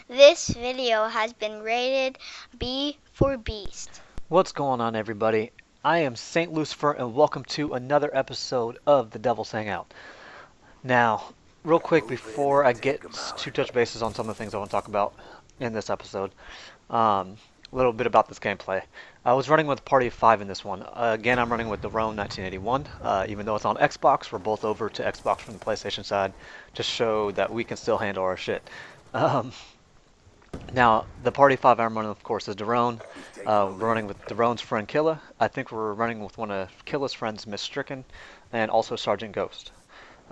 This video has been rated B for Beast. What's going on, everybody? I am Saint Lucifer, and welcome to another episode of the Devil's Hangout. Now, real quick before I get to touch bases on some of the things I want to talk about in this episode, a little bit about this gameplay. I was running with a party of 5 in this one. Again, I'm running with the Roan 1981. Even though it's on Xbox, we're both over to Xbox from the PlayStation side to show that we can still handle our shit. Now, the party 5 I'm running, of course, is Daron. We're running with Daron's friend Killa. I think we're running with one of Killa's friends, Miss Stricken, and also Sergeant Ghost.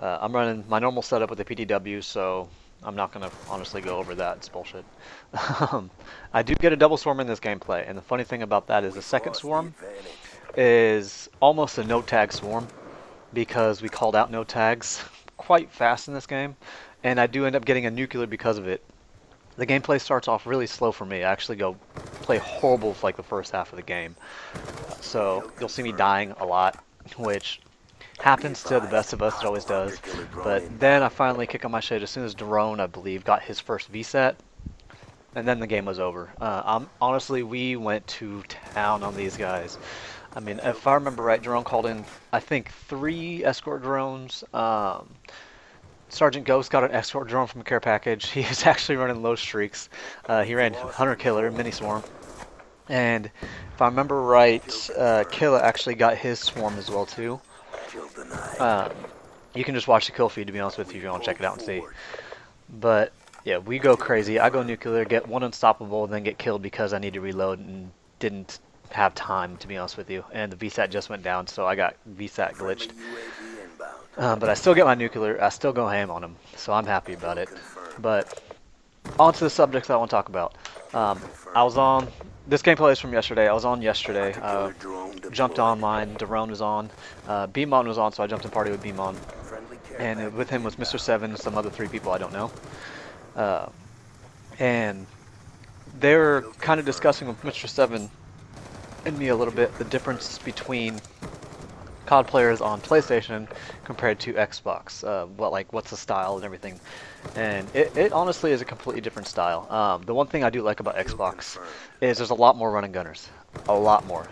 I'm running my normal setup with the PDW, so I'm not going to honestly go over that. It's bullshit. I do get a double swarm in this gameplay, and the funny thing about that is the second swarm is almost a no-tag swarm, because we called out no tags quite fast in this game, and I do end up getting a nuclear because of it. The gameplay starts off really slow for me. I actually go play horrible for like the first half of the game. So you'll see me dying a lot, which happens to the best of us, it always does. But then I finally kick on my shit as soon as Daron, I believe, got his first VSAT, and then the game was over. Honestly, we went to town on these guys. I mean, if I remember right, Daron called in, I think, 3 escort drones. Sergeant Ghost got an escort drone from a care package. He was actually running low streaks. He ran Hunter Killer, Mini Swarm. And if I remember right, Killa actually got his swarm as well too. You can just watch the kill feed, to be honest with you, if you want to check it out and see. But yeah, we go crazy. I go nuclear, get one unstoppable, and then get killed because I need to reload and didn't have time, to be honest with you. And the VSAT just went down, so I got VSAT glitched. But I still get my nuclear, I still go ham on him, so I'm happy about it. But on to the subjects I want to talk about. I was on, this gameplay is from yesterday, I was on yesterday, jumped online, Daron was on, Beamon was on, so I jumped in party with Beamon. And with him was Mr. 7, some other 3 people I don't know. And they were kind of discussing with Mr. 7 and me a little bit the difference between COD players on PlayStation compared to Xbox. What's the style and everything. And it honestly is a completely different style. The one thing I do like about Xbox is there's a lot more running gunners. A lot more.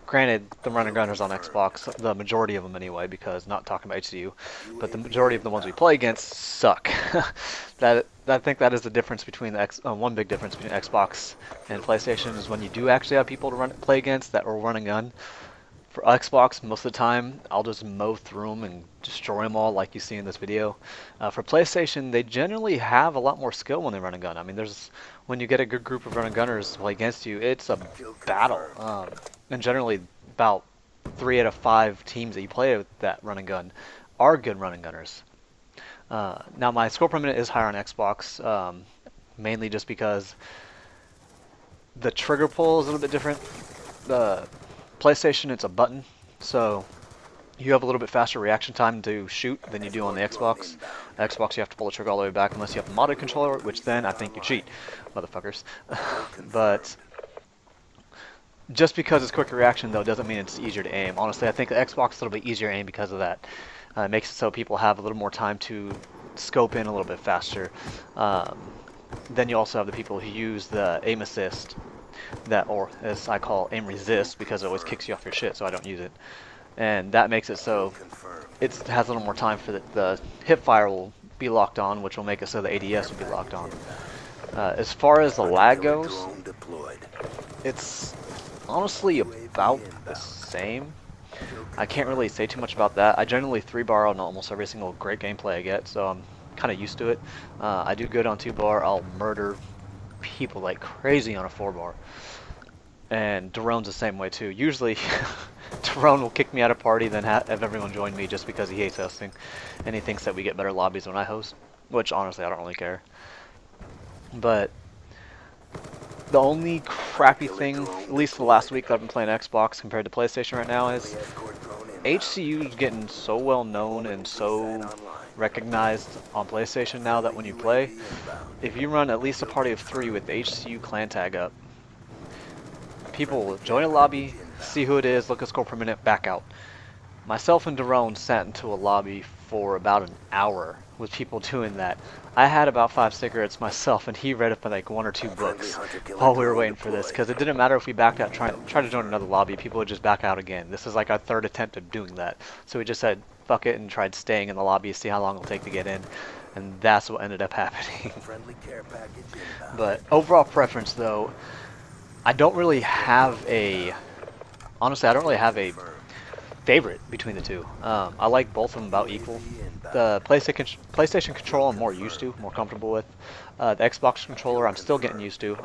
Granted, the running gunners on Xbox, the majority of them anyway, because not talking about HCU, but the majority of the ones we play against suck. I think that is the difference between the one big difference between Xbox and PlayStation is when you do actually have people to play against that will run a gun. For Xbox, most of the time, I'll just mow through them and destroy them all like you see in this video. For PlayStation, they generally have a lot more skill when they run a gun. I mean, when you get a good group of running gunners to play against you, it's a battle. And generally, about 3 out of 5 teams that you play with that running gun are good running gunners. Now, my score per minute is higher on Xbox, mainly just because the trigger pull is a little bit different. The PlayStation, it's a button, so you have a little bit faster reaction time to shoot than you do on the Xbox. Xbox, you have to pull the trigger all the way back unless you have a modded controller, which then I think you cheat, motherfuckers. But just because it's quicker reaction, though, doesn't mean it's easier to aim. Honestly, I think the Xbox is a little bit easier to aim because of that. It makes it so people have a little more time to scope in a little bit faster. Then you also have the people who use the aim assist, or as I call aim resist, because it always kicks you off your shit, so I don't use it. And that makes it so it has a little more time for the hip fire will be locked on, which will make it so the ADS will be locked on. As far as the lag goes, it's honestly about the same. I can't really say too much about that. I generally 3-bar on almost every single great gameplay I get, so I'm kind of used to it. I do good on 2-bar. I'll murder people like crazy on a 4-bar. And Daron's the same way too. Usually Daron will kick me out of party, then have everyone join me just because he hates hosting. And he thinks that we get better lobbies when I host, which honestly I don't really care. But the only crappy thing, at least the last week that I've been playing Xbox compared to PlayStation right now, is HCU is getting so well known and so recognized on PlayStation now that when you play, if you run at least a party of 3 with the HCU clan tag up, people will join a lobby, see who it is, look at score per minute, back out. Myself and Daron sat into a lobby for about an hour with people doing that. I had about 5 cigarettes myself, and he read up like 1 or 2 books while we were waiting for this, because it didn't matter if we backed out, try to join another lobby, people would just back out again. This is like our 3rd attempt at doing that. So we just said, fuck it, and tried staying in the lobby to see how long it'll take to get in, and that's what ended up happening. But overall preference, though, I don't really have a... Honestly, I don't really have a favorite between the two. I like both of them about equal. The PlayStation controller I'm more used to, more comfortable with. The Xbox controller I'm still getting used to.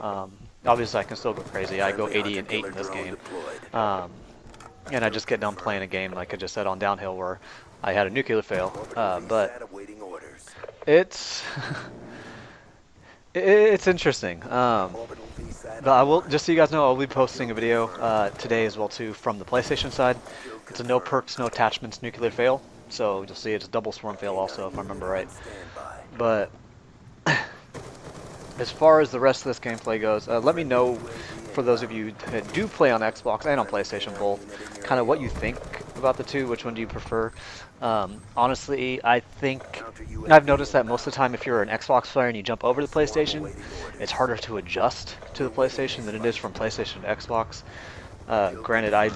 Obviously I can still go crazy. I go 80 and 8 in this game. Um, and I just get done playing a game like I just said on Downhill where I had a nuclear fail. But it's it's interesting. But I will, just so you guys know, I'll be posting a video today as well too from the PlayStation side. It's a no perks, no attachments nuclear fail. So you'll see it's a double swarm fail also, if I remember right. But as far as the rest of this gameplay goes, let me know, for those of you that do play on Xbox and on PlayStation both, kind of what you think about the two, which one do you prefer. Honestly, I think I've noticed that most of the time if you're an Xbox player and you jump over to the PlayStation, it's harder to adjust to the PlayStation than it is from PlayStation to Xbox. Granted, I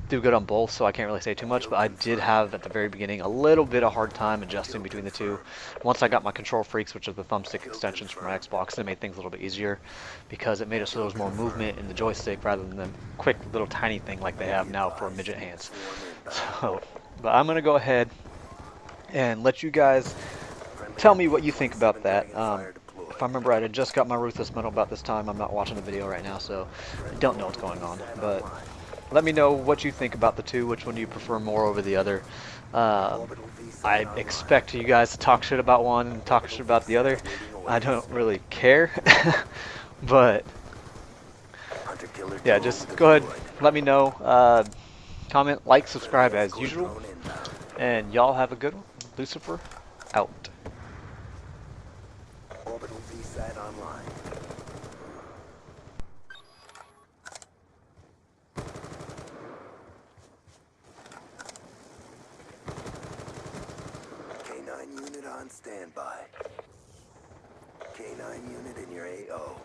do good on both, so I can't really say too much, but I did have, at the very beginning, a little bit of hard time adjusting between the two. Once I got my control freaks, which are the thumbstick extensions from my Xbox, it made things a little bit easier, because it made it so there was more movement in the joystick rather than the quick little tiny thing like they have now for midget hands. So, but I'm going to go ahead and let you guys tell me what you think about that. If I remember right, I just got my Ruthless Medal about this time. I'm not watching the video right now, so I don't know what's going on, but let me know what you think about the two, which one do you prefer more over the other. I expect you guys to talk shit about one and talk shit about the other. I don't really care. But yeah, just go ahead, let me know. Comment, like, subscribe as usual. And y'all have a good one. Lucifer, out. Orbital VSAT online. K9 unit on standby. K9 unit in your AO.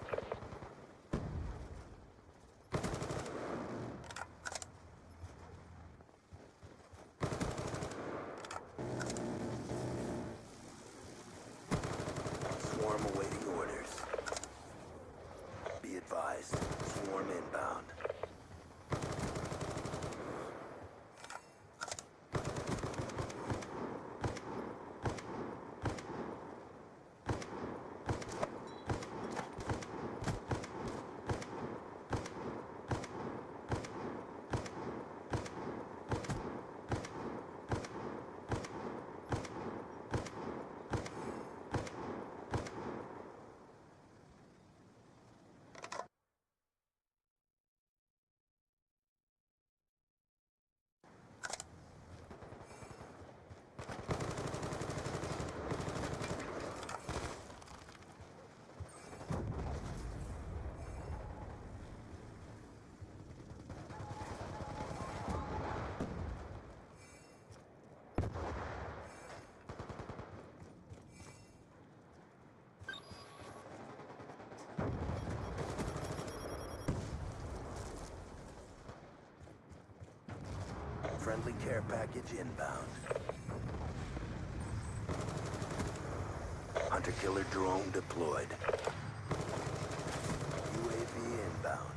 Swarm awaiting orders. Be advised, swarm inbound. Friendly care package inbound. Hunter-killer drone deployed. UAV inbound.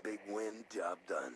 Big win, job done.